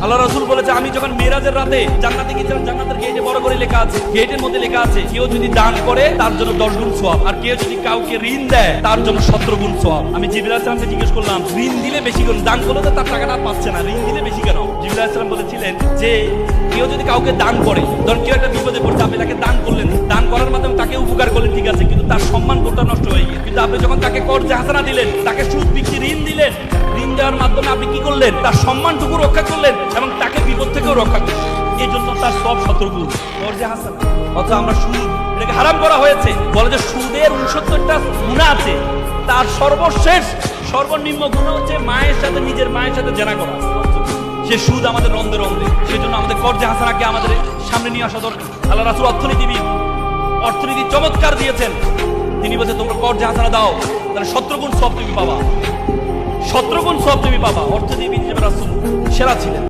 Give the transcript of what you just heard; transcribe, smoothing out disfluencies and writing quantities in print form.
আল্লাহ রাসূল বলেছে, আমি যখন মিরাজের রাতে জান্নাতে গিয়েছিলাম, জান্নাতের গেটে বড় করে লেখা আছে, গেটের মধ্যে লেখা আছে, কেউ যদি দান করে তার জন্য 10 গুণ সওয়াব, আর কেউ যদি কাউকে ঋণ দেয় তার জন্য 17 গুণ সওয়াব। আমি জিবরাইল আলাইহিস সালামকে জিজ্ঞেস করলাম, ঋণ দিলে বেশি গুণ, দান করলে তো তার টাকাটা পাচ্ছে না, ঋণ দিলে বেশি কেন? জিবরাইল আলাইহিস সালাম বলেছিলেন যে কেউ যদি কাউকে দান করে, ধরুন কেউ একটা বিপদে পড়ছে, আপনি তাকে দান করলেন, দান করার মাধ্যমে তাকে উপকার করলেন, ঠিক আছে, কিন্তু তার সম্মান বোধটা নষ্ট হয়ে গেল। কিন্তু আপনি যখন তাকে কর্জে হাসানা দিলেন, তাকে সুদ বিক্রি ঋণ দিলেন, ঋণ দেওয়ার মাধ্যমে আপনি কি করলেন? তার সম্মানটুকু রক্ষা করলেন এবং তাকে বিপদ থেকেও রক্ষা করলেন। এই জন্য তার সব 17 গুণ কর্জে হাসানা। অথচ আমরা সুদ এটাকে হারাম করা হয়েছে, বলে যে সুদের 69টা গুনাহ আছে, তার সর্বশেষ সর্বনিম্ন গুনাহ হচ্ছে মায়ের সাথে, নিজের মায়ের সাথে জেনা করা। সে সুদ আমাদের রন্ধে রন্ধে, সেই জন্য আমাদের কর্জে হাসানাকে আমাদের সামনে নিয়ে আসা দরকার। আল্লাহ রাসূল অর্থনীতি চমৎকার দিয়েছেন। তিনি বলছেন, তোমরা কর্জে হাসানা দাও, তাহলে 17 গুণ সওয়াব তুমি পাবা, 17 গুণ সওয়াব তুমি পাবা। অর্থনীতিবিদ হিসেবে রাসূল সেরা ছিলেন।